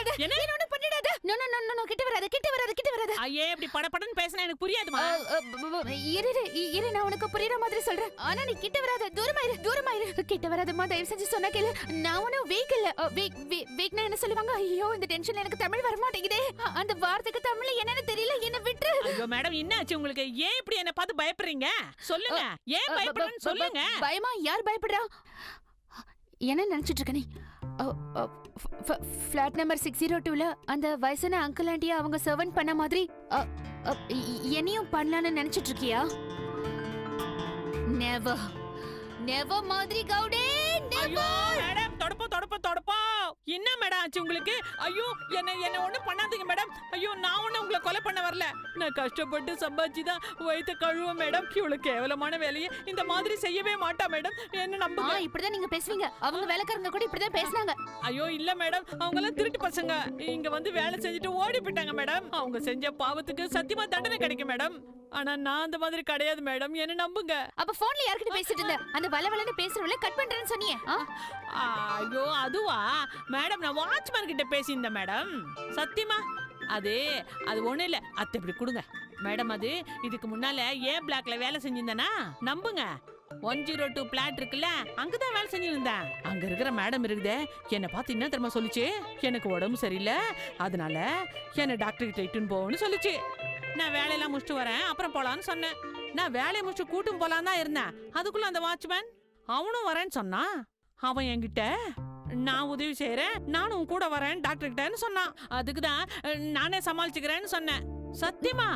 பண்ணிடாத. என்ன ஒண்ணு பண்ணிடாத. நோ நோ நோ நோ கிட்ட வராத கிட்ட வராத கிட்ட வராத. ஐயே இப்படி படபடன்னு பேசினா எனக்கு புரியாதுமா. இரு நான் உனக்கு புரியற மாதிரி சொல்றேன். ஆனா நீ கிட்ட வராத. தூரமா இரு. கிட்ட வராதம்மா, தயவு செஞ்சு சொன்னா கேளு. நான் ஒன்னும் வீக் இல்ல. வீக்னா என்ன சொல்லுவாங்க? ஐயோ இந்த டென்ஷன்ல எனக்கு தமிழ் வர மாட்டேங்குதே. அந்த வார்த்தைக்கு தமிழ்ல என்னன்னு தெரியல. என்ன விட்டு. ஐயோ மேடம் என்னாச்சு உங்களுக்கு? ஏன் இப்படி என்ன பார்த்து பயப்படுறீங்க? சொல்லுங்க. ஏன் பயப்படுறீங்கன்னு சொல்லுங்க. பயமா? யார் பயப்படுறா? என்ன நினைச்சிட்டு இருக்க நீ? ஃபிளாட் நம்பர் 602ல அந்த வயசான அங்கிள் ஆண்டியா அவங்க சர்வன்ட் பண்ண மாதிரி என்னையும் பண்ணலான்னு நினைச்சிட்டு இருக்கியா? நெவர் நெவர் மாதிரி கவுடே நெவர். மேடம் தொடப்போ என்ன மேடம் ஆச்சு உங்களுக்கு? ஐயோ என்ன ஒண்ணு பண்ணாதீங்க மேடம். ஐயோ நான் ஒண்ணு உங்களை கொலை பண்ண வரல. நான் கஷ்டப்பட்டு சம்பாதிச்சு தான் வயிற்று கழுவும் மேடம். இவ்வளவு கேவலமான வேலையை இந்த மாதிரி செய்யவே மாட்டா மேடம். என்ன நம்புங்க. இப்படிதான் நீங்க பேசுவீங்க. அவங்க வேலைக்காரங்க கூட இப்படிதான் பேசுனாங்க. ஐயோ இல்ல மேடம், அவங்க எல்லாம் திருட்டு பசங்க. இங்க வந்து வேலை செஞ்சுட்டு ஓடி போயிட்டாங்க மேடம். அவங்க செஞ்ச பாவத்துக்கு சத்தியமா தண்டனை கிடைக்கும் மேடம். ஆனா நான் அந்த மாதிரி கிடையாது மேடம், என்ன நம்புங்க. அப்ப போன்ல யார்கிட்ட பேசிட்டு இருந்த? அந்த வலவலன்னு பேசுறவள கட் பண்றேன்னு சொன்னியே. ஐயோ அதுவா மேடம், நான் வாட்ச்மேன் கிட்ட பேசியிருந்தேன் மேடம். சத்தியமா அது ஒண்ணு இல்ல. அத்தை இப்படி கொடுங்க மேடம். அது இதுக்கு முன்னால ஏன் பிளாக்ல வேலை செஞ்சிருந்தேனா நம்புங்க. 102 பிளாட் இருக்குல்ல, அங்கதான் வேலை செஞ்சிருந்தேன். அங்க இருக்கிற மேடம் இருக்குதே, என்ன பார்த்து என்ன தெரியுமா சொல்லிச்சு? எனக்கு உடம்பு சரியில்லை, அதனால என்ன டாக்டர் கிட்ட இட்டுன்னு போன்னு சொல்லிச்சு. நான் வேலையெல்லாம் முடிச்சுட்டு வரேன், அப்புறம் போலான்னு சொன்னேன். நான் வேலையை முடிச்சு கூட்டும் போலான்னு தான் இருந்தேன். அதுக்குள்ள அந்த வாட்ச்மேன் அவனும் வரேன்னு சொன்னான். அவன் என்கிட்ட நான் உதவி செய்யறேன், நானும் கூட வரேன் டாக்டர் கிட்டன்னு சொன்னான். அதுக்குதான் நானே சமாளிச்சுக்கிறேன்னு சொன்னேன். சத்தியமா.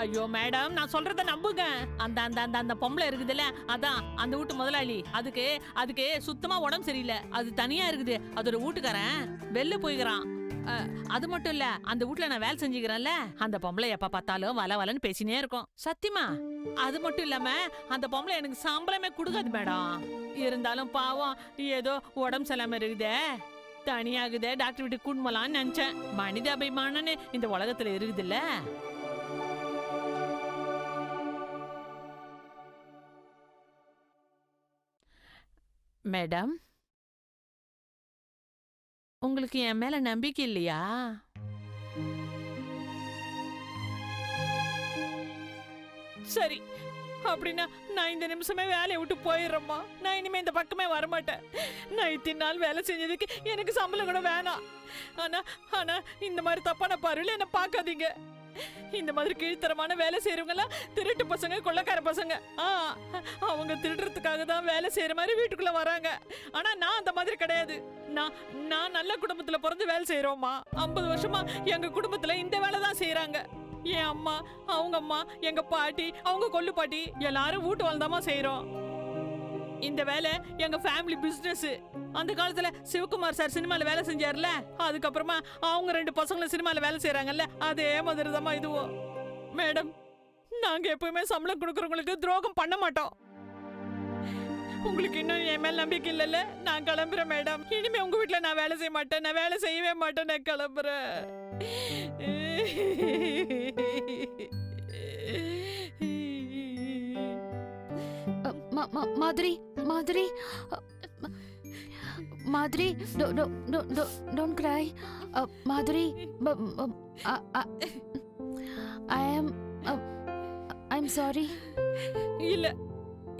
ஐயோ மேடம், நான் சொல்றத நம்புங்க. அந்த அந்த அந்த அந்த பொம்பளை இருக்குதுல்ல, அதான் அந்த வீட்டு முதலாளி. அதுக்கு சுத்தமா உடம்பு சரியில்லை. அது தனியா இருக்குது. அதோட வீட்டுக்காரன் வெளில போய்க்கிறான். அது மட்டும் இல்ல, அந்த வீட்டுல நான் வேலை செஞ்சுக்கிறேன்ல, அந்த பொம்பளை எப்ப பார்த்தாலும் வலன்னு பேசினே இருக்கும். சத்தியமா. அது மட்டும் இல்லாம அந்த பொம்பளை எனக்கு சம்பளமே கொடுக்காது மேடம். இருந்தாலும் பாவம் ஏதோ உடம்பு சரியில்லாம இருக்குதே, தனியாகுதே, டாக்டர் வீட்டுக்கு கூட்டு போலான்னு நினைச்சேன். மனித அபிமானன்னு இந்த உலகத்துல இருக்குதுல்ல. மேடம், உங்களுக்கு என் மேல நம்பிக்கை இல்லையா? சரி, அப்படின்னா நான் இந்த நிமிஷமே வேலையை விட்டு போயிடுறேம்மா. நான் இனிமே இந்த பக்கமே வரமாட்டேன். நான் இத்தனை நாள் வேலை செஞ்சதுக்கு எனக்கு சம்பளம் கூட வேணாம். ஆனா இந்த மாதிரி தப்பான பார்வையில என்ன பார்க்காதீங்க. இந்த மாதிரி கீழ்த்தரமான வேலை செய்யறவங்க எல்லாம் திருட்டு பசங்க, கொள்ளைக்கார பசங்க. அவங்க திருடுறதுக்காக தான் வேலை செய்யற மாதிரி வீட்டுக்குள்ள வராங்க. ஆனா நான் அந்த மாதிரி கிடையாது. நான் நல்ல குடும்பத்துல பிறந்து வேலை செய்யறோம்மா. 50 வருஷமா எங்க குடும்பத்துல இந்த வேலை தான் செய்யறாங்க. என் அம்மா, அவங்க அம்மா, எங்க பாட்டி, அவங்க கொள்ளு பாட்டி எல்லாரும் வீட்டு வாழ்ந்தாமா செய்யறோம். இந்த வேலை எங்க ஃபேமிலி பிசினஸ். அந்த காலத்துல சிவகுமார் சார் சினிமால வேலை செஞ்சார்ல, அதுக்கப்புறமா அவங்க 2 பசங்களும் சினிமால வேலை செய்யறாங்கல்ல, அதே மாதிரி தான் இதுவும். மேடம், நாங்க எப்பவுமே சம்பளம் கொடுக்கறவங்களுக்கு துரோகம் பண்ண மாட்டோம். உங்களுக்கு இன்னும் என் மேல நம்பிக்கை இல்லைல்ல? நான் கிளம்புறேன் மேடம். இனிமே உங்க வீட்டுல நான் வேலை செய்ய மாட்டேன். நான் வேலை செய்யவே மாட்டேன். நான் கிளம்புறேன். மாதுரி மாதுரி மாதுரி, don't cry. Madhuri, I'm sorry. இல்ல,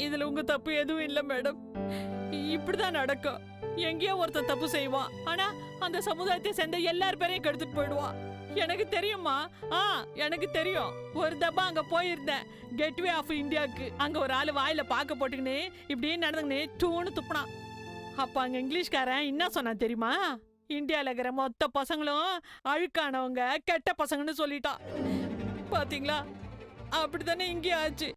இதுல உங்க தப்பு எதுவும் இல்ல மேடம். இப்படிதான் நடக்கும். எங்கேயோ ஒருத்தன் தப்பு செய்வான், ஆனா அந்த சமுதாயத்தை சேர்ந்த எல்லார் பேரையும் கெடுத்துட்டு போயிடுவான். எனக்கு தெரியுமா? எனக்கு தெரியும். ஒரு தப்பா அங்க போயிருந்தேன், கேட்வே ஆஃப் இந்தியாவுக்கு. அங்க ஒரு ஆளு வாயில பாக்க போட்டுக்கின்னு இப்படியே நடந்துக்கின்னு டூன்னு துப்புனான். அப்ப அங்க இங்கிலீஷ்காரன் என்ன சொன்னா தெரியுமா? இந்தியால இருக்கிற மொத்த பசங்களும் அழுக்கானவங்க, கெட்ட பசங்கன்னு சொல்லிட்டான். பாத்தீங்களா? அப்படித்தானே இங்கே ஆச்சு.